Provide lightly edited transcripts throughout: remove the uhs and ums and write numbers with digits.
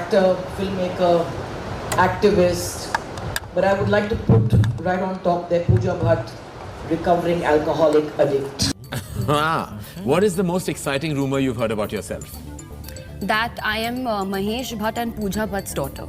actor, filmmaker, activist. But I would like to put right on top there Pooja Bhatt, recovering alcoholic addict. What is the most exciting rumor you've heard about yourself? That I am Mahesh Bhatt and Pooja Bhatt's daughter.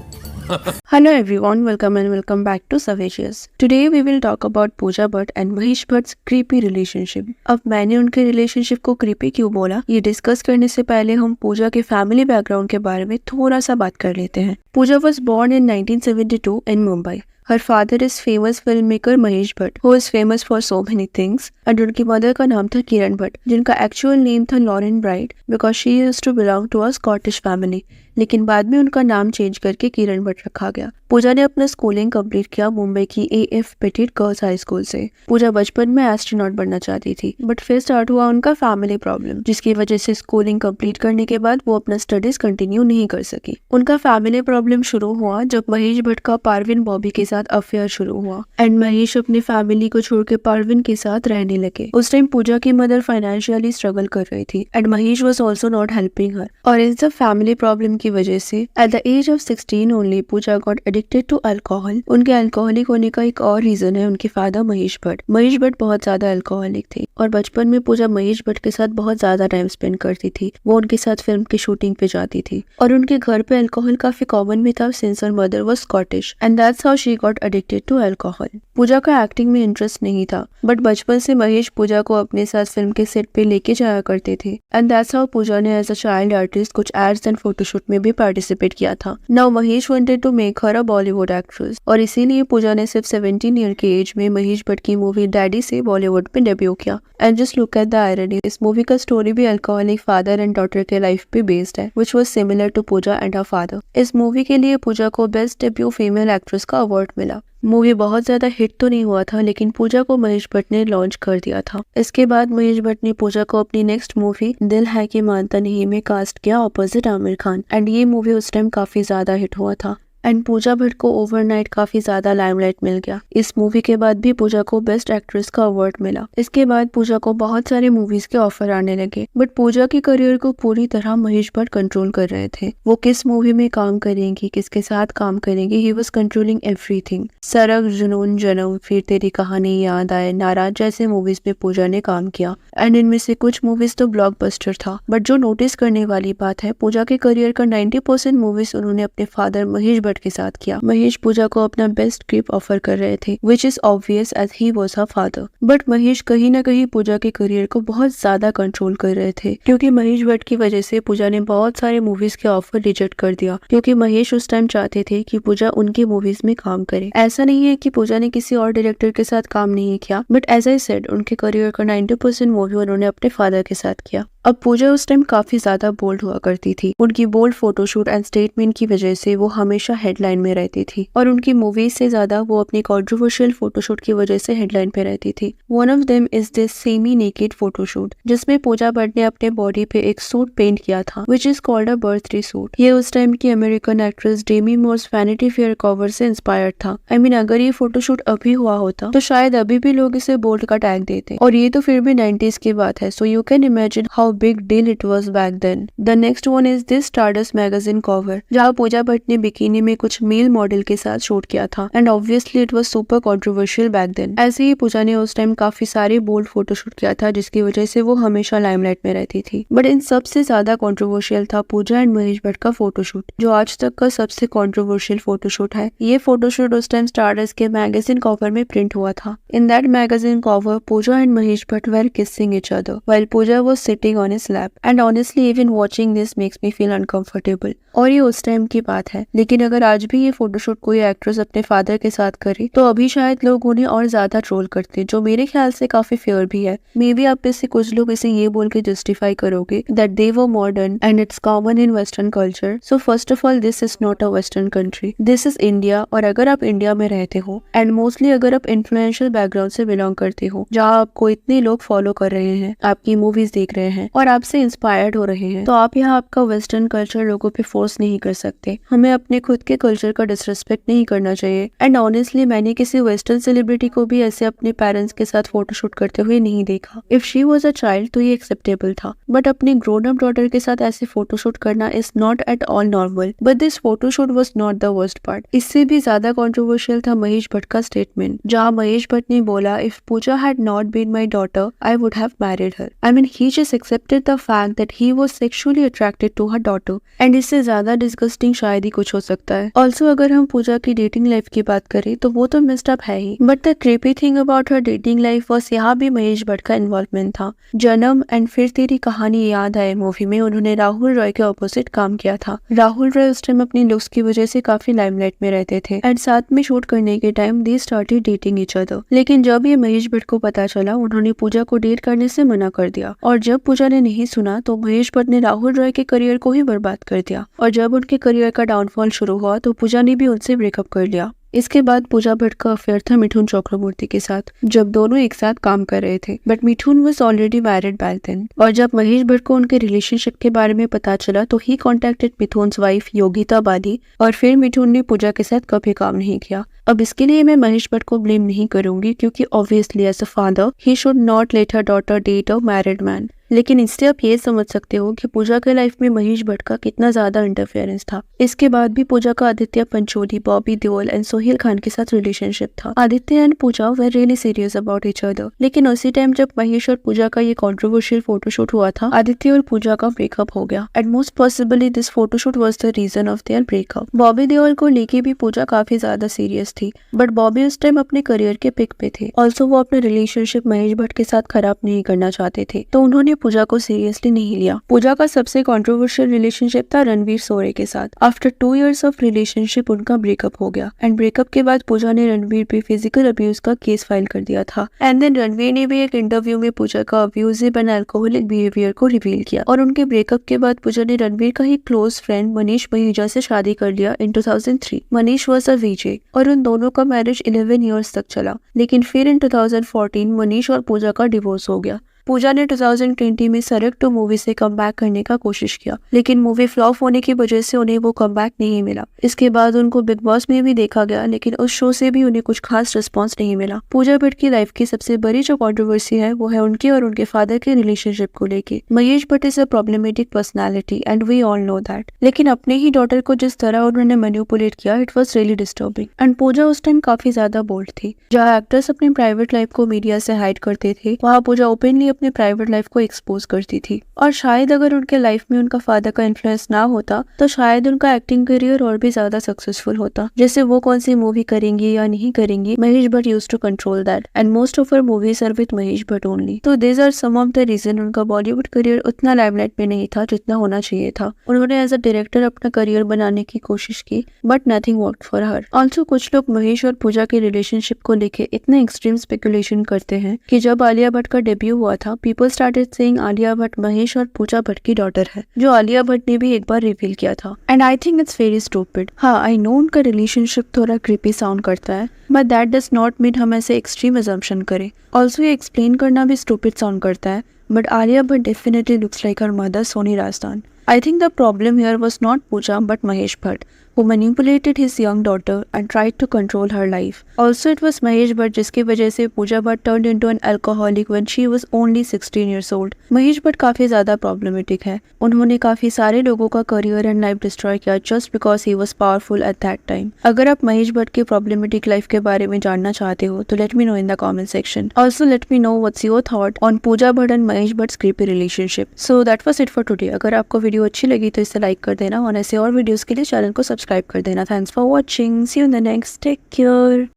Hello everyone, welcome back to Savages. Today we will talk about Pooja Bhatt and Mahesh Bhatt's creepy relationship. अब मैंने उनके relationship को creepy क्यों बोला, ये discuss करने से पहले हम पूजा के फैमिली बैकग्राउंड के बारे में थोड़ा सा बात कर लेते हैं। Pooja was born in 1972 in Mumbai. Her father is famous filmmaker Mahesh Bhatt, who is famous for so many things. And उनकी मदर का नाम था किरण भट्ट, जिनका एक्चुअल नेम था Lorraine Bright, because she used to belong to a Scottish family. लेकिन बाद में उनका नाम चेंज करके किरण भट्ट रखा गया। पूजा ने अपना स्कूलिंग कंप्लीट किया मुंबई की AF petit girls high school से। पूजा बचपन में एस्ट्रोनॉट बनना चाहती थी, बट फिर स्टार्ट हुआ उनका फैमिली प्रॉब्लम, जिसकी वजह से स्कूलिंग कंप्लीट करने के बाद वो अपना स्टडीज कंटिन्यू नहीं कर सकी। उनका फैमिली प्रॉब्लम शुरू हुआ जब महेश भट्ट का पारवीन बॉबी के साथ अफेयर शुरू हुआ एंड महेश अपनी फैमिली को छोड़ के पारवीन के साथ रहने लगे। उस टाइम पूजा की मदर फाइनेंशियली स्ट्रगल कर रही थी and Mahesh was also not helping her. और इस सब फैमिली प्रॉब्लम की वजह से at the age of 16 only Pooja got addicted to alcohol. उनके अल्कोहलिक होने का एक और रीजन है उनके फादर महेश भट्ट। महेश भट्ट बहुत ज्यादा अल्कोहलिक थे और बचपन में पूजा महेश भट्ट के साथ बहुत ज्यादा टाइम स्पेंड करती थी। वो उनके साथ फिल्म की शूटिंग पे जाती थी और उनके घर पे अल्कोहल काफी कॉमन भी था since her mother was Scottish and that's how she got addicted to alcohol. Pooja का एक्टिंग में इंटरेस्ट नहीं था, बट बचपन से महेश पूजा को अपने साथ फिल्म के सेट पे लेके जाया करते थे एंड दैट्स हाउ पूजा ने एज अ चाइल्ड आर्टिस्ट कुछ एड्स एंड फोटोशूट में भी पार्टिसिपेट किया था। Now Mahesh wanted to make her a Bollywood actress और इसीलिए पूजा ने सिर्फ 17 ईयर के एज में महेश भट्ट की मूवी डैडी से बॉलीवुड में डेब्यू किया। And just look at the irony, इस मूवी का स्टोरी भी अल्कोहलिक फादर एंड डॉटर के लाइफ पे बेस्ड है, which was similar to Pooja and her father. इस मूवी के लिए पूजा को बेस्ट डेब्यू फीमेल एक्ट्रेस का अवार्ड मिला। मूवी बहुत ज्यादा हिट तो नहीं हुआ था, लेकिन पूजा को महेश भट्ट ने लॉन्च कर दिया था। इसके बाद महेश भट्ट ने पूजा को अपनी नेक्स्ट मूवी दिल है कि मानता नहीं में कास्ट किया ऑपोजिट आमिर खान एंड ये मूवी उस टाइम काफी ज्यादा हिट हुआ था एंड पूजा भट्ट को ओवरनाइट काफी ज्यादा लाइमलाइट मिल गया। इस मूवी के बाद भी पूजा को बेस्ट एक्ट्रेस का अवार्ड मिला। इसके बाद पूजा को बहुत सारे मूवीज के ऑफर आने लगे, बट पूजा की करियर को पूरी तरह महेश भट्ट कंट्रोल कर रहे थे। वो किस मूवी में काम करेंगी, किसके साथ काम करेंगी, ही वाज कंट्रोलिंग एवरीथिंग। सरग, जुनून, जन्म, फिर तेरी कहानी याद आए, नाराज जैसे मूवीज में पूजा ने काम किया एंड इनमें से कुछ मूवीज तो ब्लॉकबस्टर था। बट जो नोटिस करने वाली बात है, पूजा के करियर का 90% मूवीज उन्होंने अपने फादर महेश भट्ट के साथ किया। महेश पूजा को अपना बेस्ट स्क्रिप्ट ऑफर कर रहे थे, which is obvious as he was her father. But Mahesh कहीं ना कहीं पूजा के करियर को बहुत ज्यादा कंट्रोल कर रहे थे, क्योंकि महेश भट्ट की वजह से पूजा ने बहुत सारे मूवीज के ऑफर रिजेक्ट कर दिया, क्योंकि महेश उस टाइम चाहते थे कि पूजा उनकी मूवीज में काम करे। ऐसा नहीं है कि पूजा ने किसी और डायरेक्टर के साथ काम नहीं किया, बट एज आई सेड उनके करियर का 90% मूवी उन्होंने अपने फादर के साथ किया। अब पूजा उस टाइम काफी ज्यादा बोल्ड हुआ करती थी। उनकी बोल्ड फोटोशूट एंड स्टेटमेंट की वजह से वो हमेशा हेडलाइन में रहती थी और उनकी मूवीज से ज्यादा वो अपनी कंट्रोवर्शियल फोटोशूट की वजह से हेडलाइन पे रहती थी। One of them is this semi naked photoshoot, जिसमें पूजा भट्ट ने अपने बॉडी पे एक सूट पेंट किया था, which is called a birthday suit. ये उस टाइम की American actress Demi Moore's Vanity Fair cover से इंस्पायर्ड था। आई मीन अगर ये फोटोशूट अभी हुआ होता तो शायद अभी भी लोग इसे बोल्ड का टैग देते, और ये तो फिर भी 90s की बात है, so you can imagine how big deal it was back then. The next one is this Stardust magazine cover, जहाँ पूजा भट्ट ने बिकिनी में कुछ मेल मॉडल के साथ शूट किया था and obviously it was super controversial back then. ऐसे ही पूजा ने उस टाइम काफी सारे बोल्ड फोटोशूट किया था, जिसकी वजह से वो हमेशा लाइमलाइट में रहती थी। बट इन सबसे ज्यादा कंट्रोवर्शियल था पूजा एंड महेश भट्ट का फोटोशूट, जो आज तक का सबसे कंट्रोवर्शियल फोटोशूट है। ये फोटोशूट उस टाइम स्टारडस्ट के मैगजीन कवर में प्रिंट हुआ था। In that magazine cover Pooja and Mahesh Bhatt were kissing each other while Pooja was sitting on his lap, and honestly even watching this makes me feel uncomfortable. और ये उस time की बात है, लेकिन अगर आज भी ये फोटोशूट कोई एक्ट्रेस अपने फादर के साथ करे तो अभी शायद लोग उन्हें और ज्यादा ट्रोल करते, जो मेरे ख्याल से काफी फेयर भी है। मे बी आप में से कुछ लोग इसे ये बोल के जस्टिफाई करोगे that they were modern and it's common in western culture. So first of all this is not a western country, this is India. और अगर आप इंडिया में रहते हो एंड मोस्टली अगर आप इन्फ्लुएंशियल बैकग्राउंड से बिलोंग करते हो, जहाँ आपको इतने लोग फॉलो कर रहे हैं, आपकी मूवीज देख रहे हैं, हैं और आपसे इंस्पायर्ड हो रहे हैं, तो आप यहाँ आपका वेस्टर्न कल्चर लोगों पे फोर्स नहीं कर सकते। हमें अपने खुद के कल्चर का डिसरिस्पेक्ट नहीं करना चाहिए। एंड ऑनेस्टली मैंने किसी वेस्टर्न सेलिब्रिटी को भी ऐसे अपने पेरेंट्स के साथ फोटोशूट करते हुए नहीं देखा। If she was a child तो ये एक्सेप्टेबल था, बट अपनी ग्रोन अप डॉटर के साथ ऐसे फोटोशूट करना is not at all normal. But this photoshoot was not the worst part. इससे भी ज्यादा कॉन्ट्रोवर्शियल था महेश भट्ट का स्टेटमेंट, जहाँ महेश भट्ट ने बोला, if Pooja had not been my daughter I would have married her. I mean he just accepted the fact that he was sexually attracted to her daughter. And इससे ज्यादा डिस्गस्टिंग शायद ही कुछ हो सकता है। ऑल्सो अगर हम पूजा की डेटिंग लाइफ की बात करें तो वो तो मिस्ड अप है ही, but the creepy thing about her dating life was यहाँ भी महेश भट्ट का इन्वॉल्वमेंट था। जन्म एंड फिर तेरी कहानी याद आए मूवी में उन्होंने राहुल रॉय के ऑपोजिट काम किया था। राहुल रॉय उस टाइम अपनी लुक्स की वजह से काफी लाइमलाइट में रहते थे एंड साथ में शूट करने के time they started dating each other. लेकिन जब ये महेश भट्ट को पता चला उन्होंने पूजा को डेट करने से मना कर दिया, और जब पूजा ने नहीं सुना तो महेश भट्ट ने राहुल रॉय के करियर को ही बर्बाद कर दिया। और जब उनके करियर का डाउनफॉल शुरू हुआ तो पूजा ने भी उनसे ब्रेकअप कर लिया। इसके बाद पूजा भट्ट का अफेयर था मिथुन चक्रवर्ती के साथ, जब दोनों एक साथ काम कर रहे थे, but Mithun was already married back then. और जब महेश भट्ट को उनके रिलेशनशिप के बारे में पता चला तो ही कॉन्टेक्टेड मिथुन्स वाइफ योगिता बाली, और फिर मिथुन ने पूजा के साथ कभी काम नहीं किया। अब इसके लिए मैं महेश भट्ट को ब्लेम नहीं करूंगी, क्योंकि obviously as a father he should not let her daughter date a married man. लेकिन इससे आप ये समझ सकते हो कि पूजा के लाइफ में महेश भट्ट का कितना ज्यादा इंटरफेरेंस था। इसके बाद भी पूजा का आदित्य पंचोली, बॉबी देओल एंड सोहेल खान के साथ रिलेशनशिप था। Aditya and Pooja were really serious about each other. लेकिन उसी टाइम जब महेश और पूजा का ये कॉन्ट्रोवर्शियल फोटोशूट हुआ था, आदित्य और पूजा का ब्रेकअप हो गया and most possibly this photoshoot was the reason of their breakup. Bobby Deol को लेके भी पूजा काफी ज्यादा सीरियस थी, बट बॉबी उस टाइम अपने करियर के पिक पे थे। ऑल्सो वो अपने रिलेशनशिप महेश भट्ट के साथ खराब नहीं करना चाहते थे, तो उन्होंने पूजा को सीरियसली नहीं लिया। पूजा का सबसे कंट्रोवर्शियल रिलेशनशिप था रणवीर सोरे के साथ। आफ्टर 2 years ऑफ रिलेशनशिप उनका ब्रेकअप हो गया एंड ब्रेकअप के बाद पूजा ने रणवीर पे फिजिकल अब्यूज का केस फाइल कर दिया था। एंड देन रणवीर ने भी एक इंटरव्यू में पूजा का अब्यूजिव एंड अल्कोहलिक बिहेवियर को रिवील किया। और उनके ब्रेकअप के बाद पूजा ने रणवीर का ही क्लोज फ्रेंड मनीष महिजा से शादी कर लिया इन 2003। मनीष वॉज अ वीजे और उन दोनों का मैरिज 11 years तक चला। लेकिन फिर इन 2014 मनीष और पूजा का डिवोर्स हो गया। पूजा ने 2020 में सरक 2 मूवी से कम बैक करने का कोशिश किया, लेकिन मूवी फ्लॉप होने की वजह से उन्हें वो कम बैक नहीं मिला। इसके बाद उनको बिग बॉस में भी देखा गया, लेकिन उस शो से भी उन्हें कुछ खास रिस्पॉन्स नहीं मिला। पूजा भट्ट की लाइफ की सबसे बड़ी जो कंट्रोवर्सी है वो है उनके और उनके फादर के रिलेशनशिप को लेके। Mahesh Bhatt is a problematic personality and we all know that. लेकिन अपने ही डॉटर को जिस तरह उन्होंने मैनिपुलेट किया, it was really disturbing. And Pooja उस टाइम काफी ज्यादा बोल्ड थी। जहाँ एक्टर्स अपनी प्राइवेट लाइफ को मीडिया से हाइड करते थे, वहाँ पूजा ओपनली अपने प्राइवेट लाइफ को एक्सपोज करती थी। और शायद अगर उनके लाइफ में उनका फादर का इन्फ्लुएंस ना होता तो शायद उनका एक्टिंग करियर और भी ज्यादा सक्सेसफुल होता। जैसे वो कौन सी मूवी करेंगी या नहीं करेंगी, Mahesh Bhatt used to control that and most of her movies are with Mahesh Bhatt only. तो this are some of the reason उनका बॉलीवुड करियर उतना लाइमलाइट में नहीं था जितना होना चाहिए था। उन्होंने एज अ डायरेक्टर अपना करियर बनाने की कोशिश की, but nothing worked for her. Also कुछ लोग महेश और पूजा के रिलेशनशिप को लेके इतने एक्सट्रीम स्पेकुलेशन करते हैं कि जब आलिया भट्ट का डेब्यू हुआ था, people started saying Alia Bhatt Mahesh और पूजा भट्ट की डॉटर है, जो आलिया भट्ट ने भी एक बार रिवील किया था। And I think it's very stupid. हाँ, आई नो उनका रिलेशनशिप थोड़ा क्रीपी साउंड करता है, but that does not mean हम ऐसे एक्सट्रीम अजम्पशन करें। ऑल्सो ये एक्सप्लेन करना भी स्टूपिड साउंड करता है, but Alia Bhatt definitely looks like her mother Soni Razdan. I think the problem here was not Pooja but Mahesh Bhatt, who manipulated his young daughter and tried to control her life. Also, it was Mahesh Bhatt जिसकी वजह से Pooja Bhatt turned into an alcoholic when she was only 16 years old. Mahesh Bhatt काफी ज्यादा problematic है। उन्होंने काफी सारे लोगों का करियर एंड लाइफ डिस्ट्रॉय किया just because he was powerful at that time. अगर आप महेश भट्ट की प्रॉब्लमेटिक लाइफ के बारे में जानना चाहते हो तो let me know in the comment section. Also, let me know what's your thought on Pooja Bhatt and Mahesh Bhatt's creepy relationship. So that was it for today. अगर आपको वीडियो अच्छी लगी तो इसे लाइक कर देना और ऐसे और वीडियोस के लिए चैनल को सब्सक्राइब कर देना। Thanks for watching, see you in the next, take care.